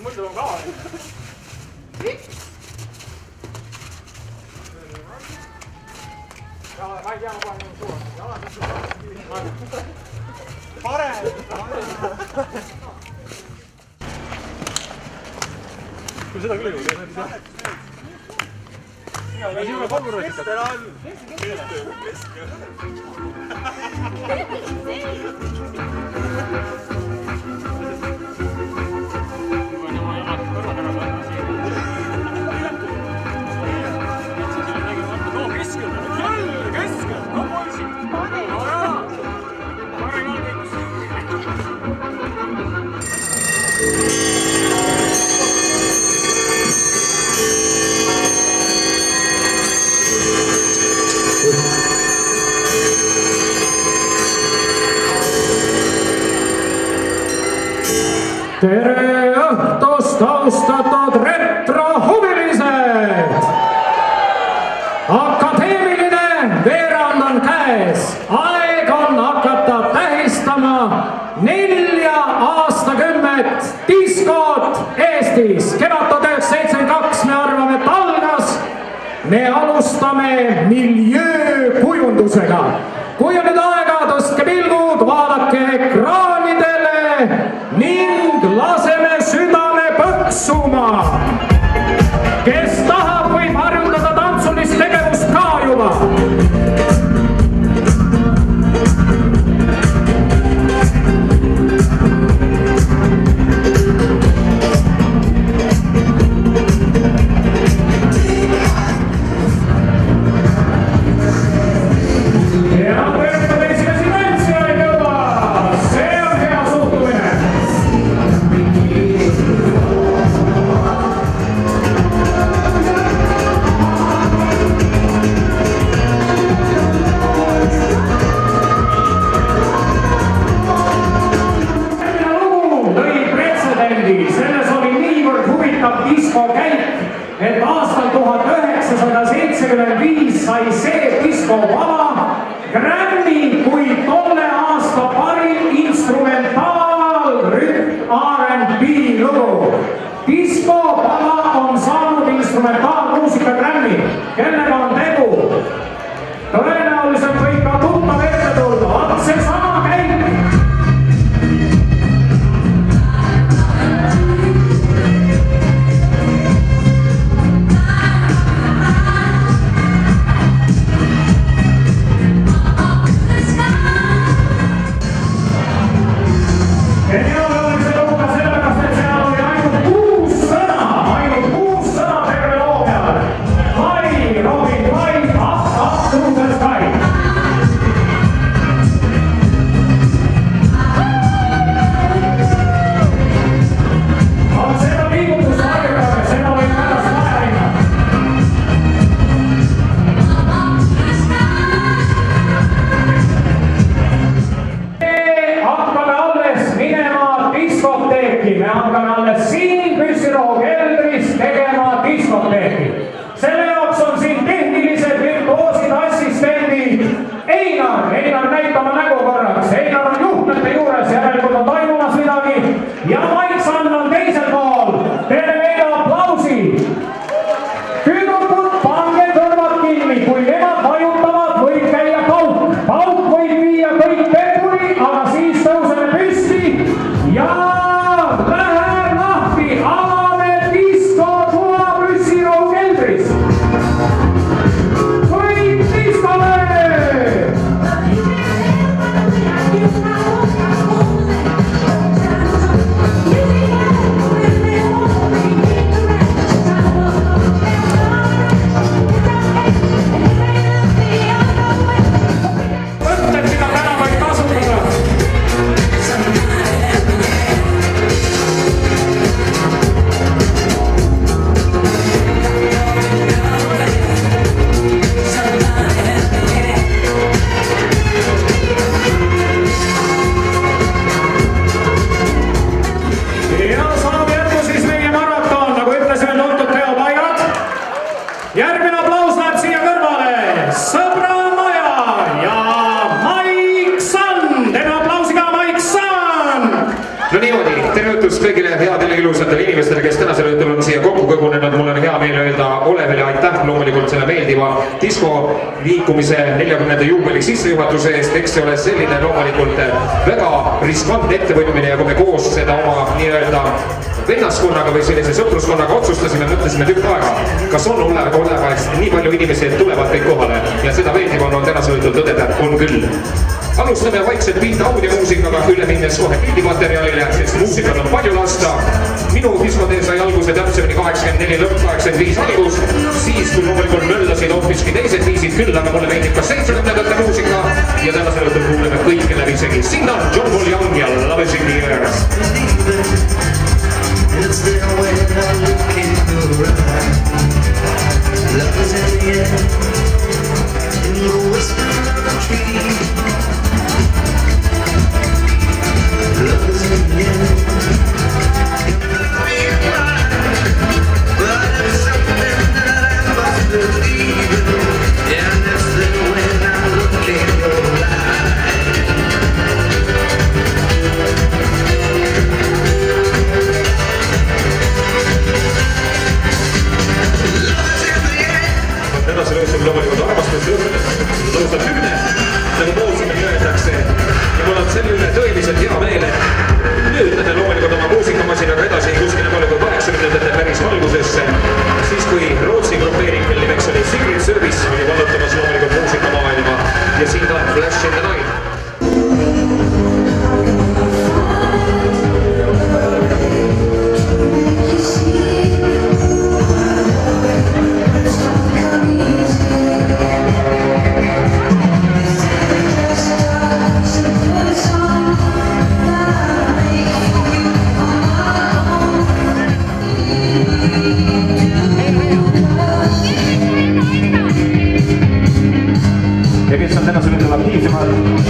Muidu on ka. Ma ei tea, ma panen suur. Parem! Kui seda küll ei ole. Ja siin on konkurentsid. Kes teil on? Tere õhtust, austatud retrohuvilised! Akadeemiline veerand on käes. Aeg on hakata tähistama 4 aastakümmet diskot Eestis. Kevad 1972 me arvame, et algas. Me alustame miljöökujundusega. Kui on nüüd aega, tõstke pilgud, vaadake ekraanidele ning laseme südame põksuma. Kes tahab, võib harjutada tantsulist tegevust ka juba. Et aastal 1975 sai see diskopala Grammy kui tolle aasta parim instrumentaalrühm R&B lugu. Diskopala on saanud instrumentaalmuusika Grammy, kellega on tegu. Tõenäoliselt võib ka tuttav ette tulla, on see sama käik. Robin, ilusatele inimestele, kes tänasel õhtul on siia kokku kogunenud. Mul on hea meel öelda Olevile aitäh loomulikult selle meeldiva diskoliikumise 40. juubeli sissejuhatuse eest. Eks see ole selline loomulikult väga riskantne ettevõtmine ja kui me koos seda oma nii-öelda vennaskonnaga või sellise sõpruskonnaga otsustasime, mõtlesime tükk aega, kas on olemas nii palju inimesi, et tulevad kõik kohale ja seda meeldivam on tänasel õhtul tõdeda, on küll. Alustame vaikselt pihta audiomuusikaga, üle minnes kohe pildimaterjalile, sest muusikal on palju lasta. Minu diskotee sai alguse täpsemini 84 lõpp, 85 algus, siis kui loomulikult möllasid hoopiski teised viisid küll, aga mulle meeldib ka 70ndate muusika ja tänasel õhtul kuuleme kõike läbi segi. Siin on John Paul Young ja Love is in the Air. It's there when I look in your eye. Love is in the air, in the whisper of the tree. Love is in the air, in the real life. But it's something that I must believe in. And it's there when I look in your eye. Tänasel õhtul loomulikult armastus tõuseb hümne, nagu poolsime öeldakse. Ja mul on selle üle tõeliselt hea meel, et nüüd lähme loomulikult oma muusikamasinaga edasi kuskile palju kui 80ndate päris valgusesse. Siis kui Rootsi grupeering, mille nimeks oli Secret Service, oli vallutamas loomulikult muusikamaailma ja siin on Flash in the Night. Ja kes on tänasel õhtul aktiivsemad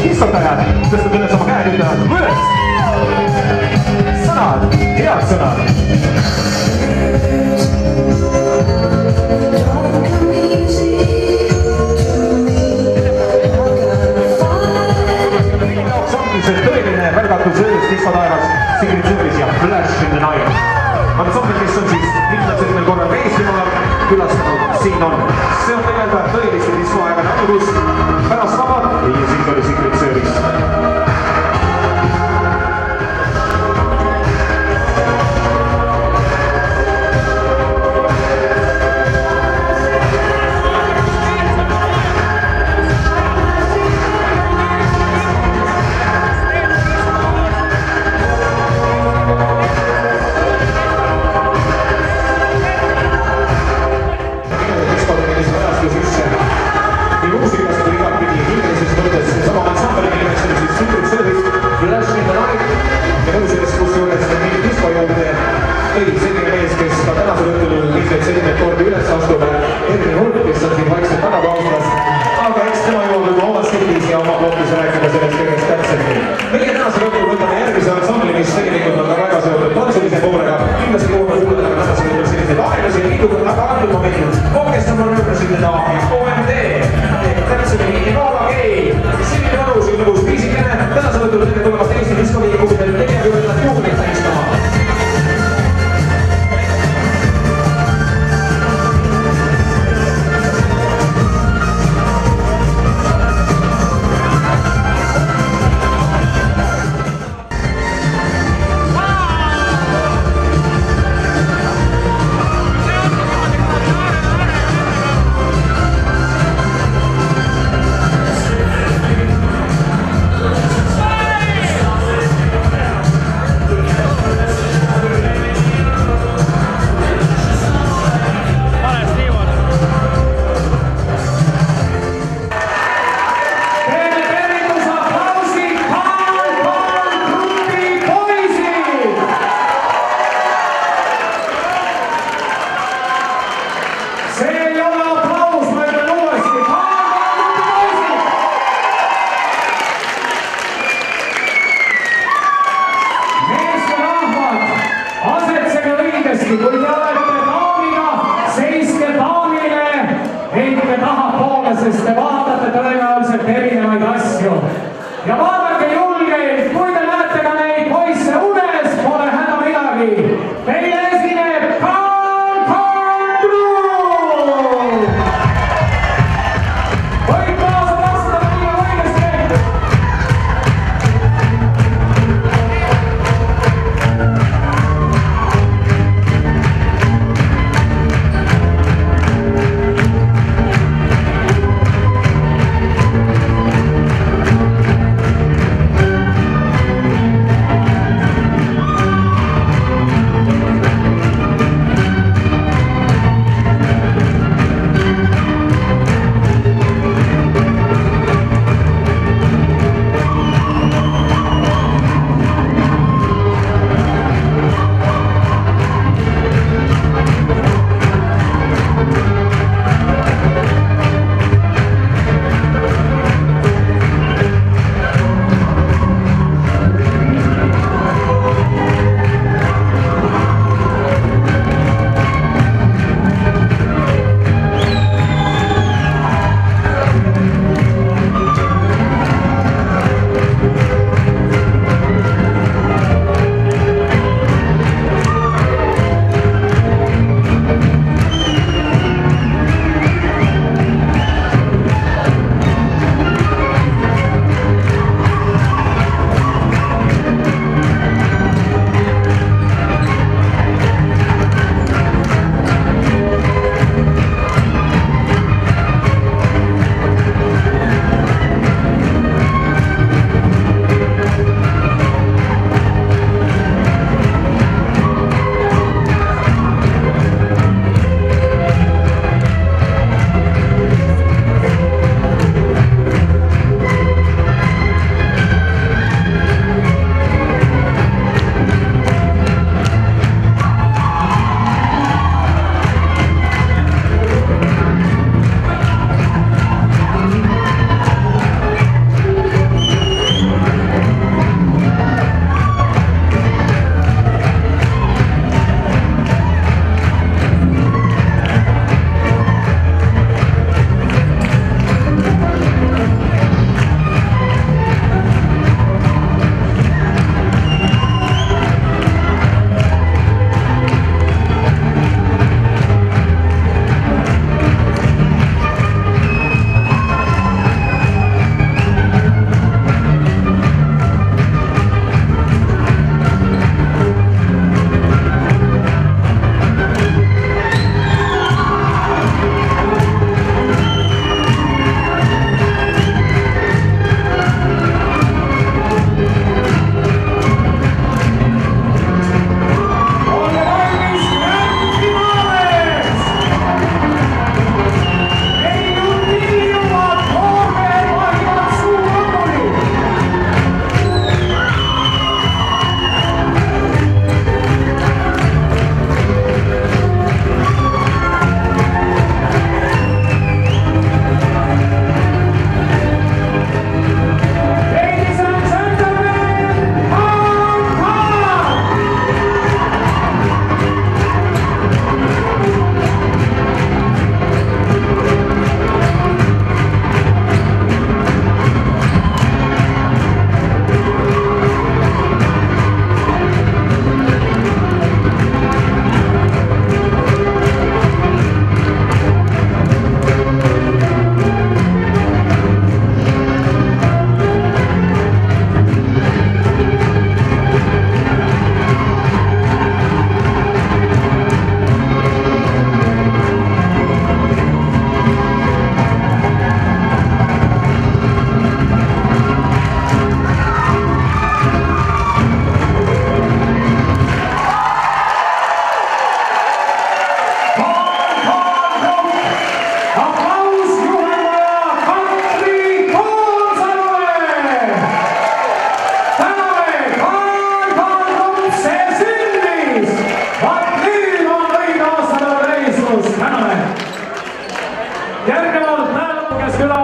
istutajad, tõstavad üles oma käed, ütlevad mõnes. Sõnad, head sõnad. Ongi see tõeline värgatus öös diskotaevas Secret Service ja Flash in the Night. Aga sombrid, kes on siis mitmetsed meil korral Eestimaal külastanud, siin on. See on tegelikult tõeliste diskoaegade algus. Pärast vabad ja siis oli Secret Service.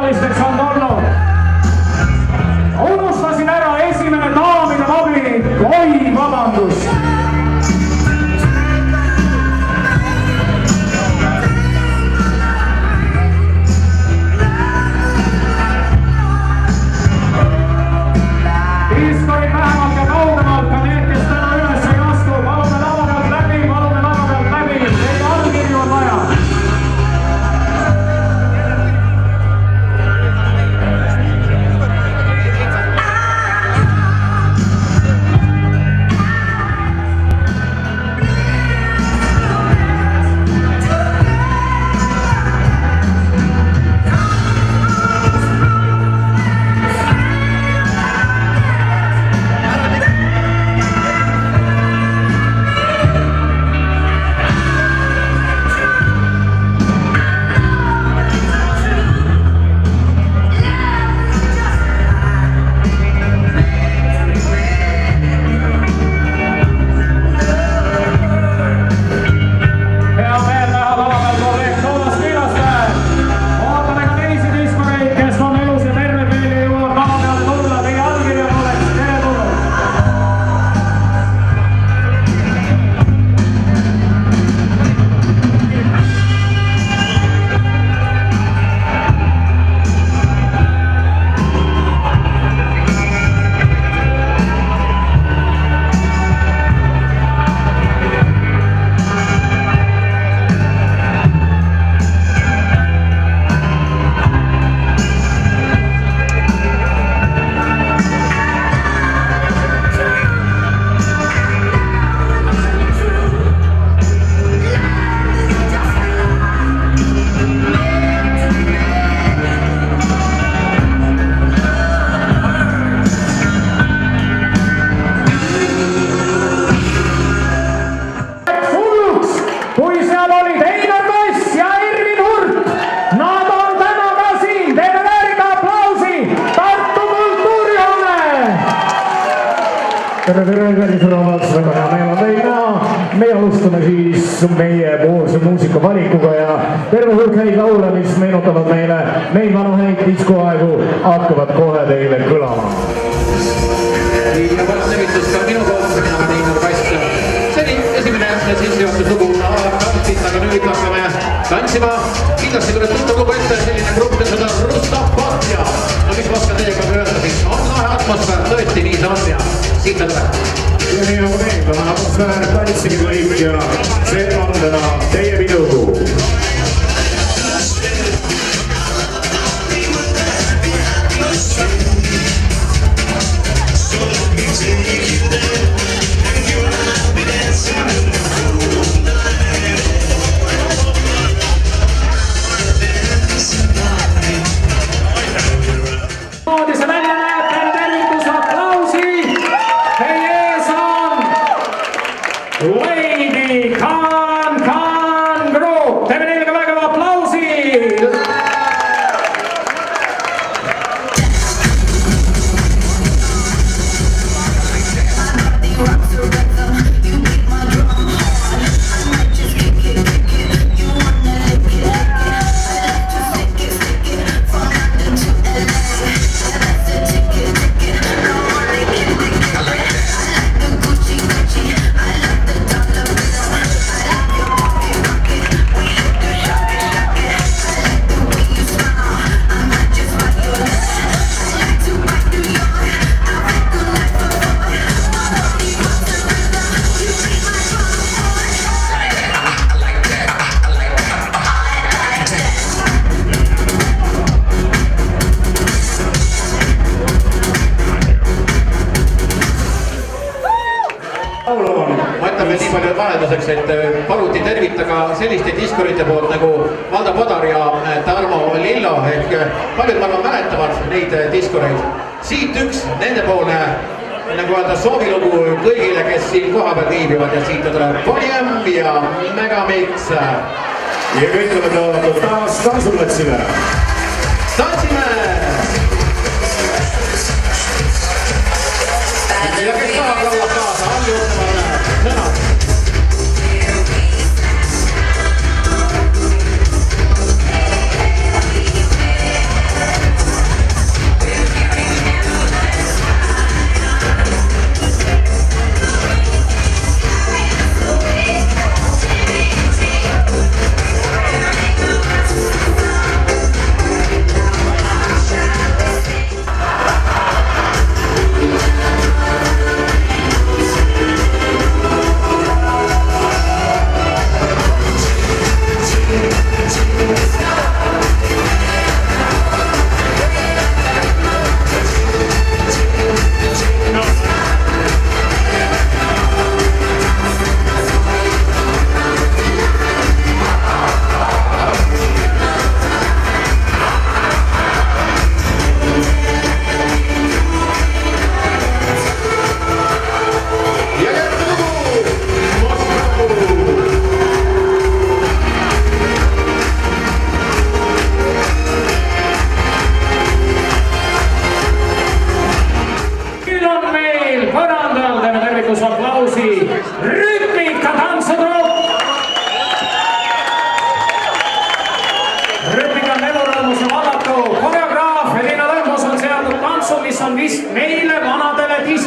külalisteks on tulnud. Unustasin ära esimene daamide vabrik. Oi, vabandust. Diskorid vähemalt ja kaugemalt ka need, kes täna üles ei astu. Palume lava pealt läbi, palume lava pealt läbi. Teie allkirju on vaja. Me alustame siis meie poolse muusikavalikuga ja terve hulk häid laule, mis meenutavad meile neid vanu häid diskoaegu, hakkavad kohe teile kõlama. Ja palju tervitust ka minu poolt, mina olen Einar Kast. See oli esimene sissejuhatus lugu Kantist, aga nüüd hakkame tantsima. Kindlasti tuleb tuttav lugu ette selline grupp, kes on Rustapatia. No mis ma oskan teiega öelda, siis on lahe atmosfäär, tõesti nii see on ja siit ta tuleb. Ja hea kolleeg, on atmosfäär, tantsigi kõik ja see on täna teie pidu. See välja näeb, teile tervitus, aplausi. Teie ees on Lady Can Group. Teeme neile ka väga aplausi. Ma ütlen veel nii palju vahelduseks, et paluti tervitada selliste diskurite poolt nagu Valdo Padar ja Tarmo Lillo ehk paljud mäletavad neid diskureid. Siit üks nendepoolne nagu öelda soovilugu kõigile, kes siin kohapeal viibivad ja siit tuleb Boniem ja Megamix. Ja kõik oleme taas tantsuplatsile. Tantsime! Ja kes tahab laulab kaasa, all juurde sõnad.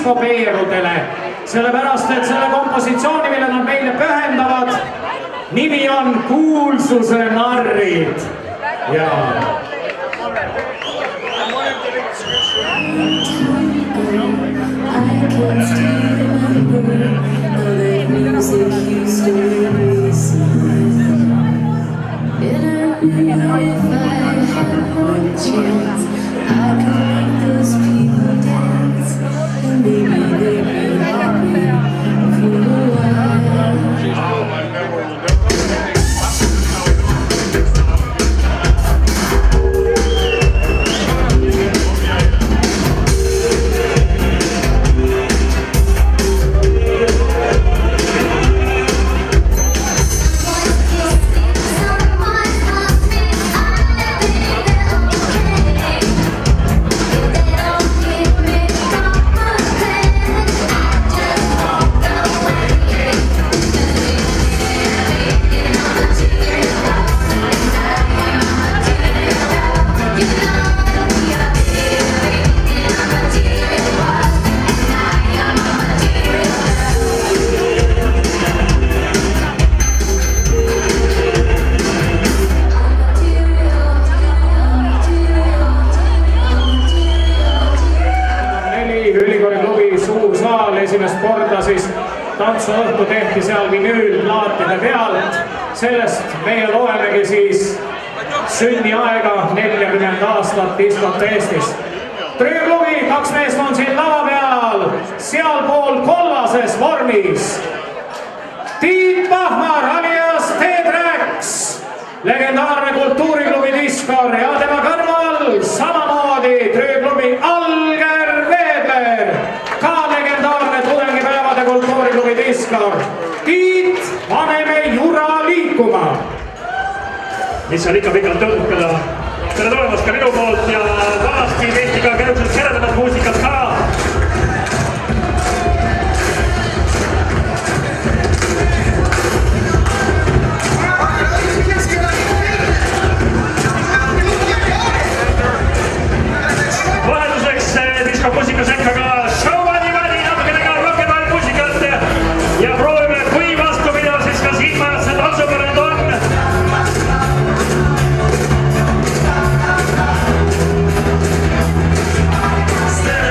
diskopeerudele, sellepärast et selle kompositsiooni, mille nad meile pühendavad, nimi on Kuulsuse narrid ja I can still remember how that music used to release. And I knew if I had one chance, I could make those people dance, and maybe they'd be happy for a while. esimest korda siis tantsuõhtu tehti seal vinüülplaatide pealt. Sellest meie loemegi siis sünniaega 40 aastat diskot Eestis. Trüürluvi, 2 meest on siin lava peal, sealpool kollases vormis. Tiit Pahmar alias T-Trax, legendaarne kultuuriklubi diskor ja tema kõrval samamoodi trüürlubi Alger Veedler, ka legendaarne tudengipäevade kultuuriklubi diskor. Tiit, paneme jura liikuma! Mis on ikka pikalt tõukada. Tere tulemast ka minu poolt ja vanasti tehti ka kerukselt seredamat muusikat ka. Vahelduseks diskomuusikas ikka ka showmani, natukene ka rock'n'roll muusikat ja proovime, kui vastupidav siis ka siin majas see tantsupõrand on. Stay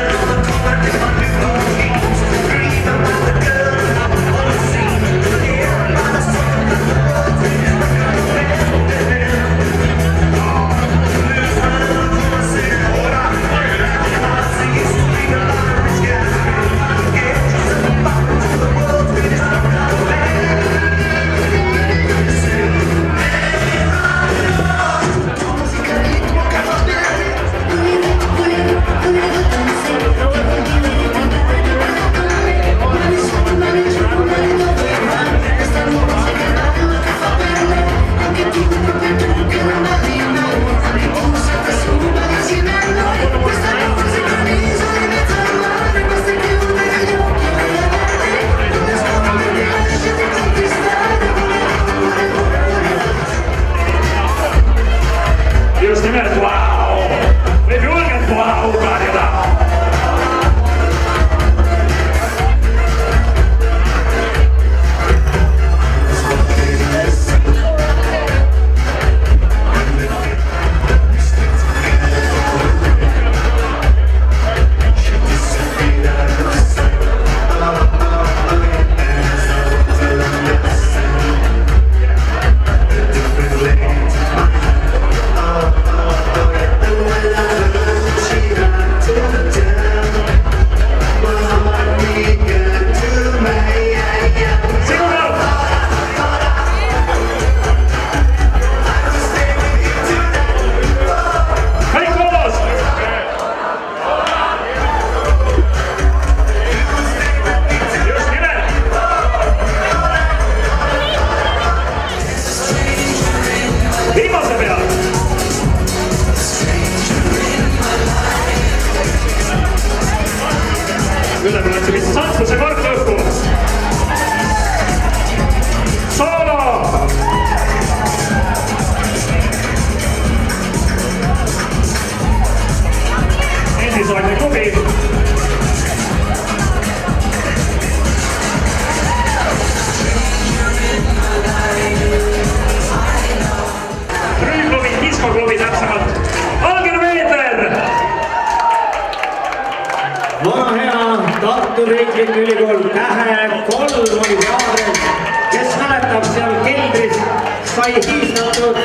sai hiistatud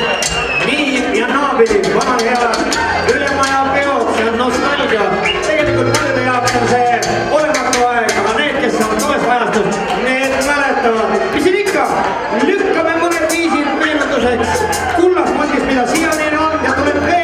nii ja naapidi, vana hea ülemaja peod, see on nostalgia. Tegelikult paljude jaoks on see olematu aeg, aga need, kes on toes ajastud, need mäletavad. Mis siin ikka, lükkame mõned viisid meenutuseks kullast mõttist, mida siiani on ja tuleb veel.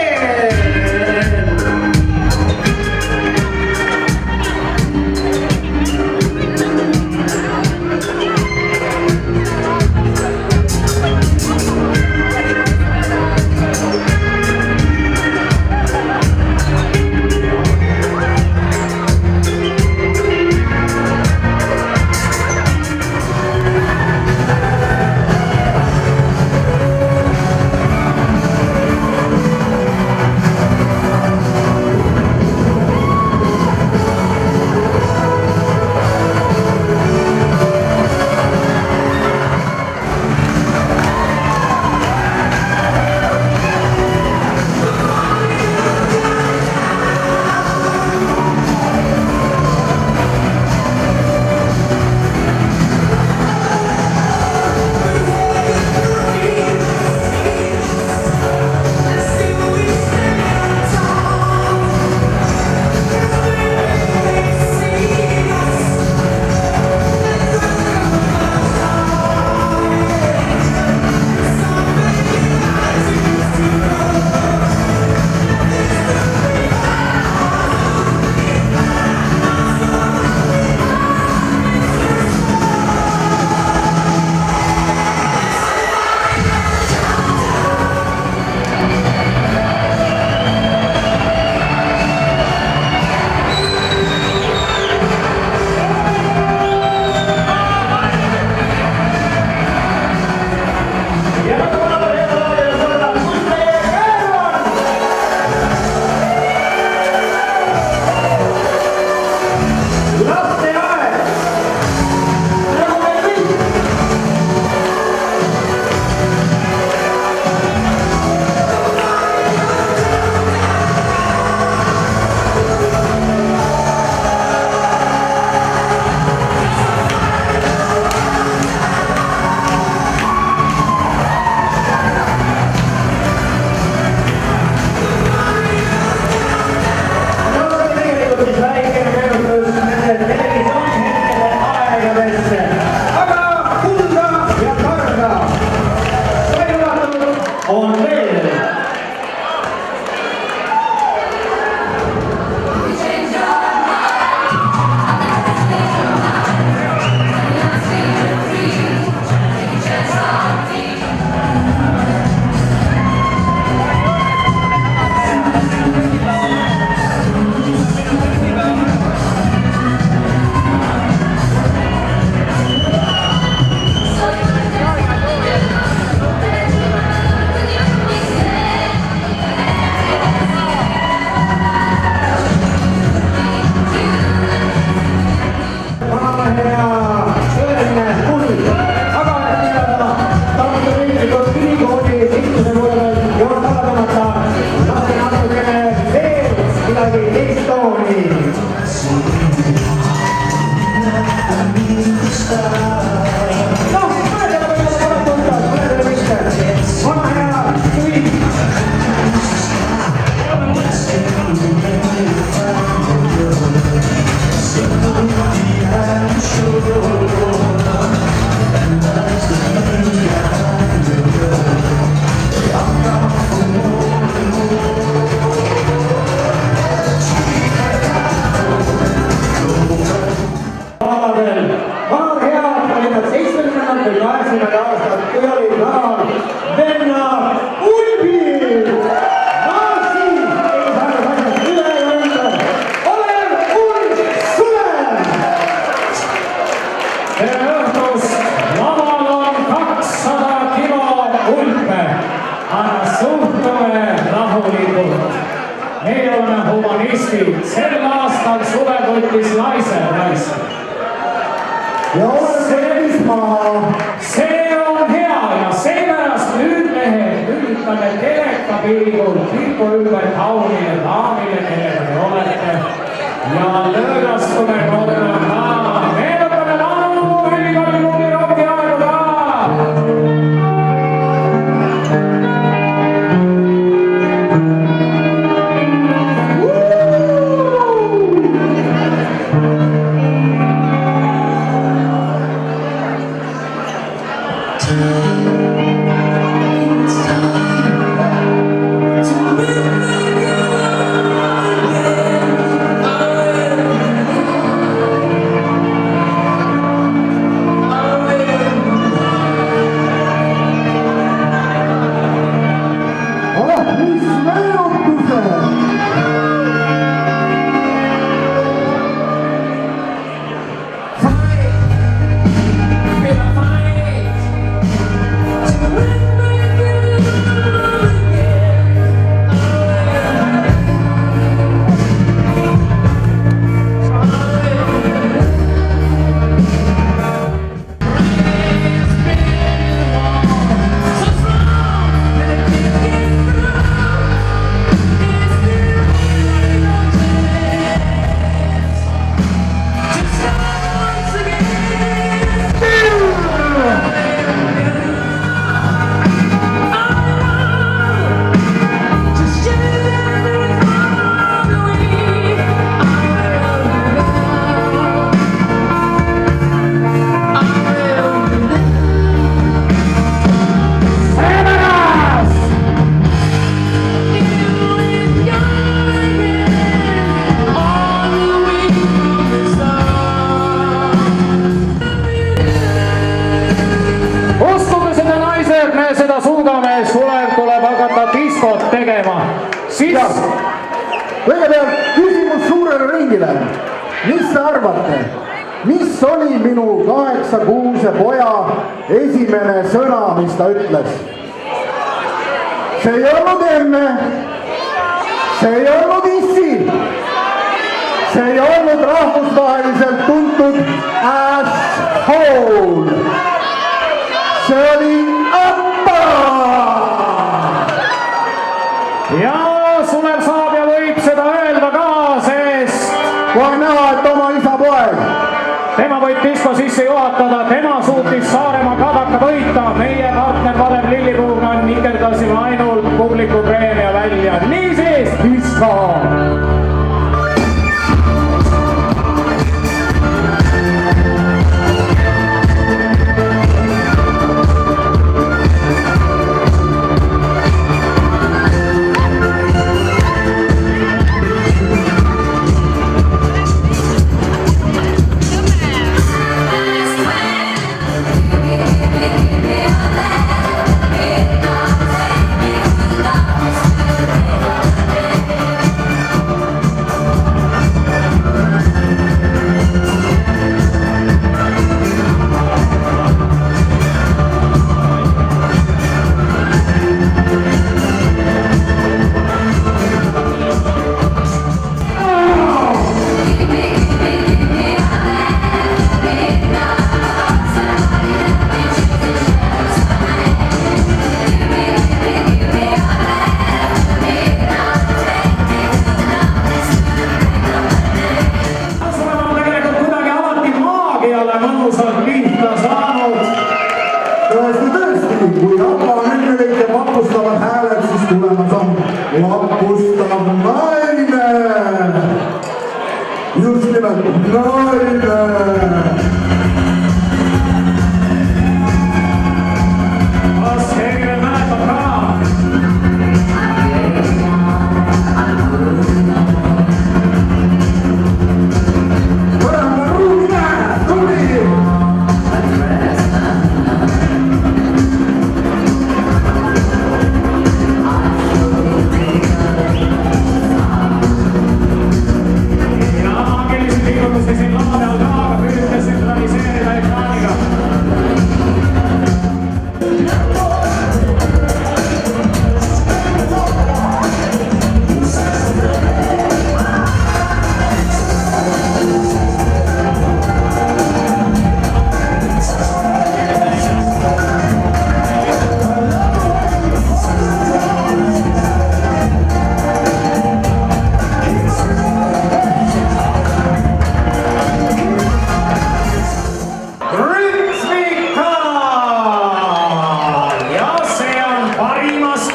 Sel aastal suve võttis naise raisk. See on hea ja seepärast nüüd mehed üritame telekapilgul pilgu ümber kaunile daamile, kellega te olete ja lõõgastume korra ka. Meenutame laulu ülikooli roki aegu ka. me seda suudame, Sulev tuleb hakata diskot tegema. Siis Kõigepealt küsimus suurele ringile. Mis te arvate? Mis oli minu 8-kuuse poja esimene sõna, mis ta ütles? See ei olnud emme. See ei olnud issi. See ei olnud rahvusvaheliselt tuntud asshole. See oli appa. ja Sulev saab ja võib seda öelda ka, sest Kohe näha, et oma isa poeg. tema võib disko sisse juhatada, tema suutis Saaremaa kadaka võita. Meie partner Kalev Lillipuuga nikerdasime ainult publiku preemia välja. Niisiis, disko! mõnusalt pihta saanud. Tõesti, kui Rapla Hümmelike vapustavad hääled, siis tulemas on vapustav naine. Just nimelt naine. Kas keegi mäletab ka?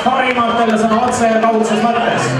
Parimatele sõna otse ja kaudses mõttes.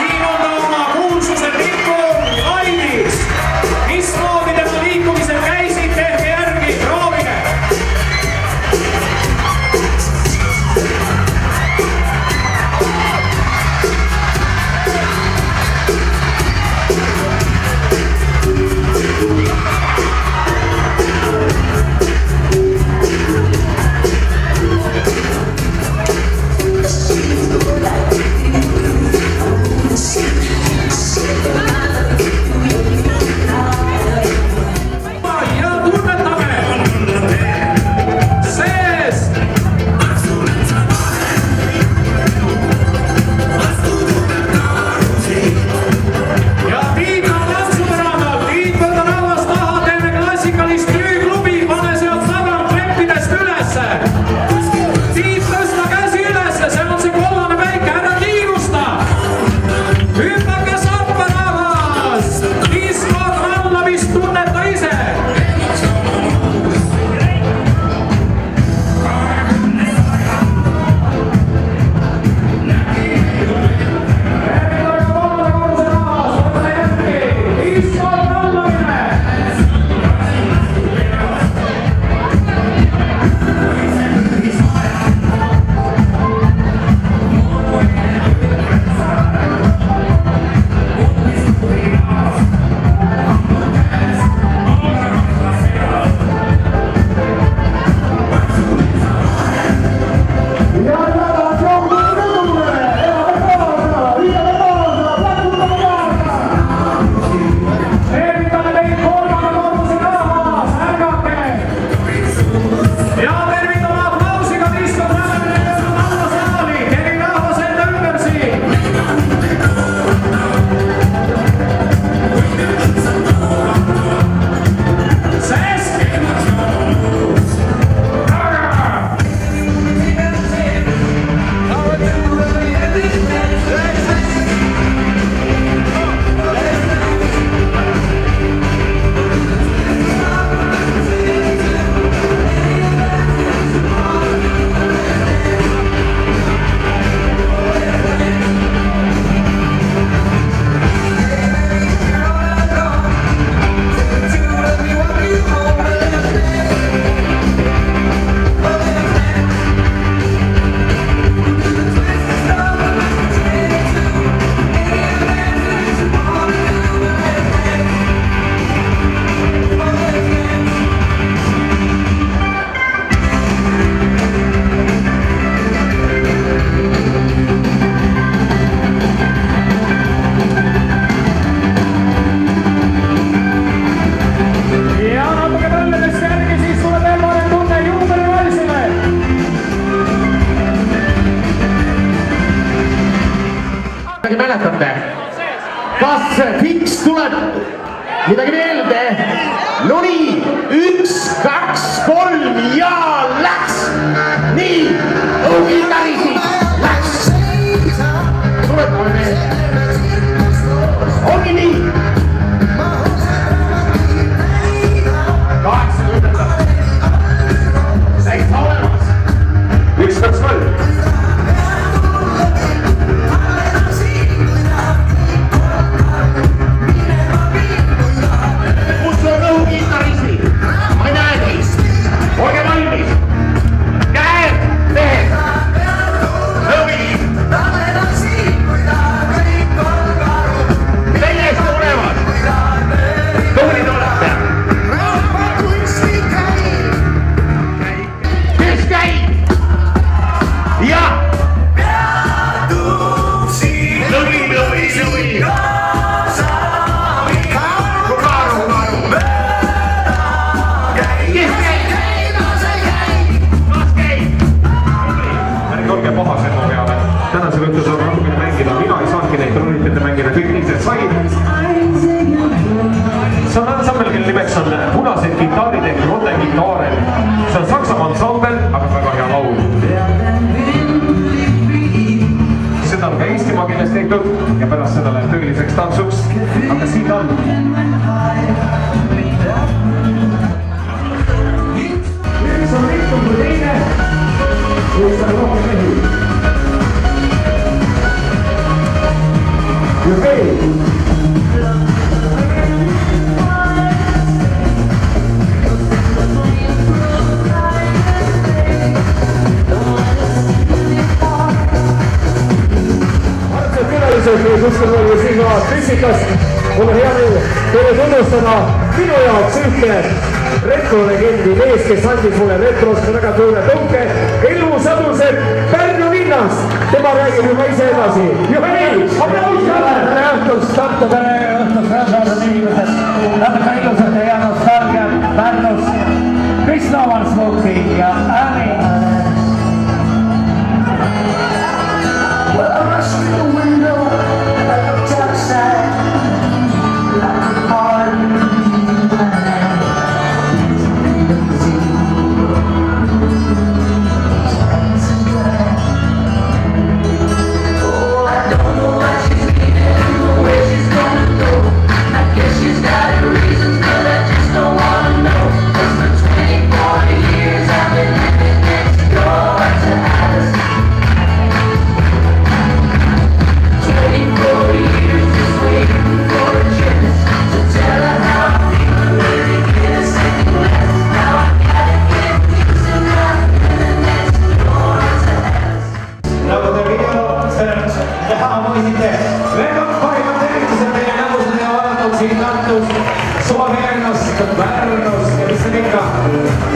siin on ta oma kuulsuse tippu laivis. Mismoodi tema liikumised käisid, tehke järgi, proovige. Ja tunnetame, sest ja Tiit on tantsupäranal, Tiit võta rahvast taha, teeme klassikalist nüüklubi, pane sealt tagant kleppidest ülesse. Tiit, tõsta käsi ülesse, see on see kollane päike, ära kiirusta. Hüppake sappa rahvast, diskod vallamist tunneta ise. Tervitame teid kolmanda korruse rahvas, ärgake! Ja tervitame aplausiga diskod lähemine alla saali, keri rahvas enda ümber siin! Sest! Ja natuke tõlledest järgi, siis tuleb veel parem tunne juubelivalsile. Midagi mäletate? Kas Fiks tuleb midagi meelde? No nii, 1, 2, 3 ja läks! Nii, õugitarisid, läks! Tuletame meelde. Ongi nii. 80. Seitse olemas. 1, 2, 3. Kus on õhukitarrisid? Ma ei näegi. Olge valmis. Käed, mehed. Lõvi. Täiesti olemas. Tublid olete. Kes käib? Jah. Lõvi, lõvi, lõvi. Ärge olge pahased mu peale. Tänasel õhtul saab natukene mängida, mina ei saanudki neid trollitete mängida, kõik teised said. See on ansambel, kelle nimeks on Punased kitarrid ehk Rote Gitaaren. See on Saksamaa ansambel, aga väga hea laul. Seda on ka Eestimaa keeles tehtud ja pärast seda läheb tööliseks tantsuks. Aga siin ta on. Üks on rikkum kui teine. Kus on rohkem mehi. mul on hea meel teile tunnustada minu jaoks ühte retrolegendi mees, kes andis mulle retrosse väga suure tõuke. Elmu Sadused Pärnu linnast, tema räägib juba ise edasi. Juhei, aplaus! Tere õhtust, Tartu, tere õhtust, rõõmsad inimesed. Natuke ilusad ja nostalgiad Pärnus. Kris Lavansmuki ja Ääni. Well, I rushed through the window, I looked outside, like a heart beating blind. Oh, I don't know why she's leaving or where she's gonna go. I guess she's got her reasons, but I just don't wanna know. 'Cause for 24 years I've been living next door to Alice. 24 years just waiting for a chance to tell her how I feel and really get a second glance. Now I gotta get used to not living next door to Alice. Nagu te videos teha võisite, väga parimad tervitused teile nägused ja vaadatud siin Tartus, Suva-Pärnust, Pärnust ja mis siin ikka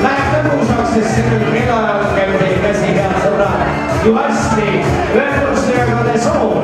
läheb lõbusaks, sest sellel kellaajal käib teil käsi, head sõbrad, ju hästi, ühendust ja ka te soov.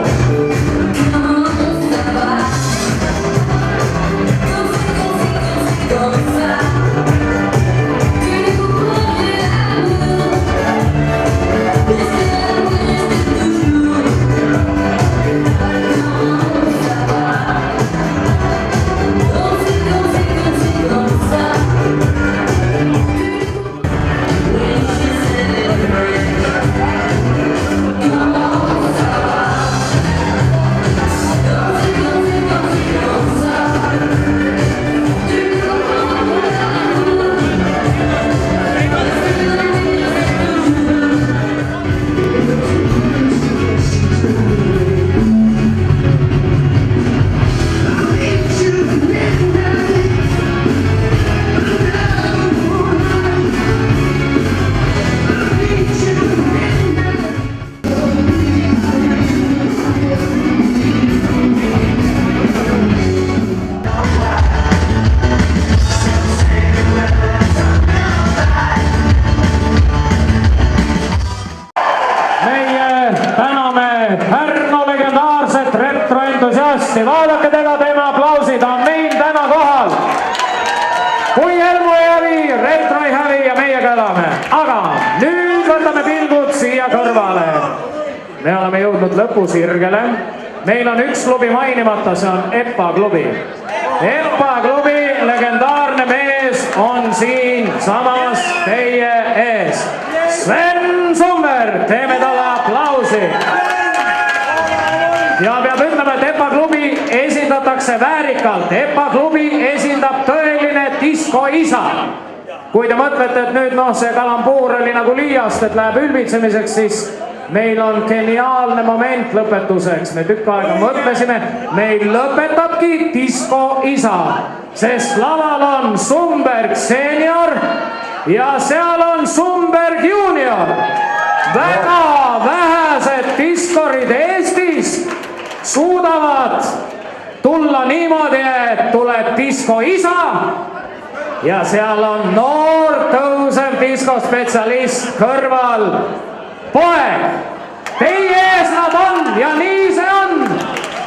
Vaadake teda, tema aplausid on meil täna kohal. Kui Elmu ei hävi, retro ei hävi ja meiega elame. Aga nüüd võtame pilgud siia kõrvale. Me oleme jõudnud lõpusirgele. Meil on üks klubi mainimata, see on EPA klubi. EPA klubi legendaarne mees on siin samas teie ees. Sven Summer, teeme talle aplausi. Ja peab ütlema, et EPA klubi esindatakse väärikalt. EPA klubi esindab tõeline diskoisa. Kui te mõtlete, et nüüd see kalambuur oli nagu liiast, et läheb ülbitsemiseks, siis meil on geniaalne moment lõpetuseks. Me tükk aega mõtlesime, meil lõpetabki diskoisa, sest laval on Sumberg senior ja seal on Sumberg junior. Väga vähesed diskorid Eestis suudavad tulla niimoodi, et tuleb diskoisa ja seal on noor tõusev diskospetsialist kõrval. Poeg, teie ees nad on ja nii see on.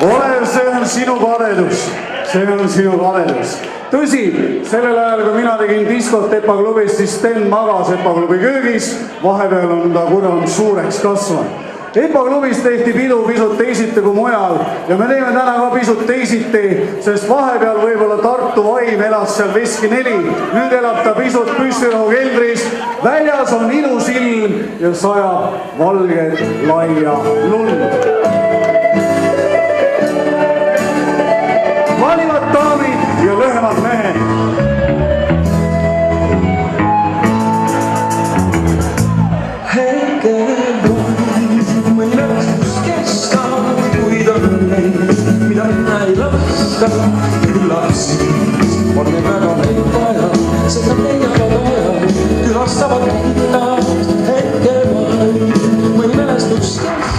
Olev, see on sinu kadedus. See on sinu kadedus. Tõsi, sellel ajal, kui mina tegin diskot EPA klubis, siis Sten magas EPA klubi köögis. Vahepeal on ta kuram suureks kasvanud. EPA klubis tehti pidu pisut teisiti kui mujal ja me teeme täna ka pisut teisiti, sest vahepeal võib-olla Tartu vaim elas seal Veski 4, nüüd elab ta pisut Püssirohu keldris, väljas on ilus ilm ja sajab valget laia lund. Valivad daamid ja lühemad mehed. Hetkel on mõni lõpus kesta, kuid on leid. ei lahka, küllap siis on meil väga neid vaja, seda leiavad aja, külastavad linna hetke vaid, mõni mälestustes.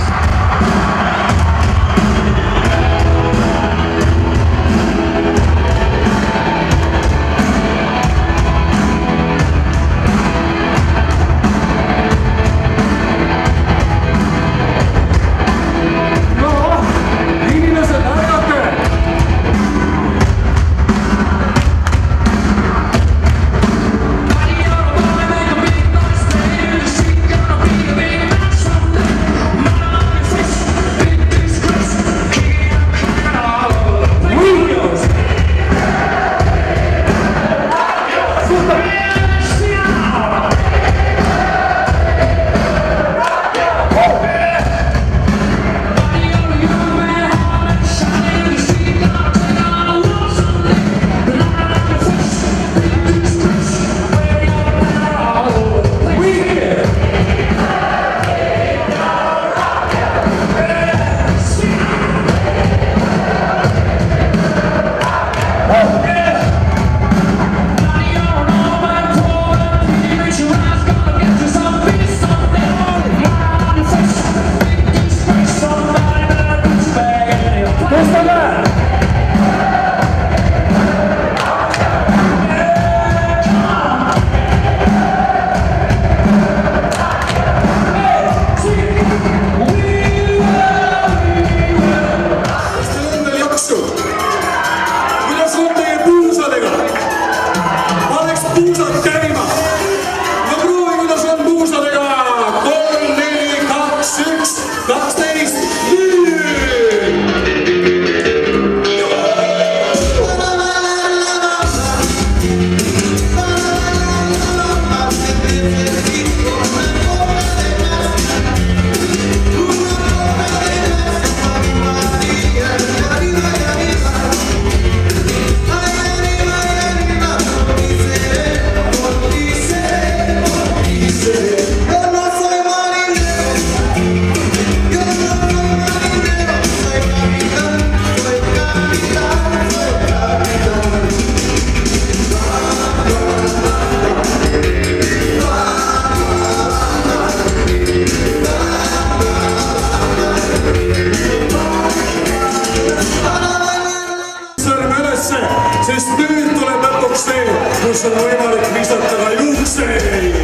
Sest nüüd tuleb lõpuks see, kus on võimalik visata ka juukseid.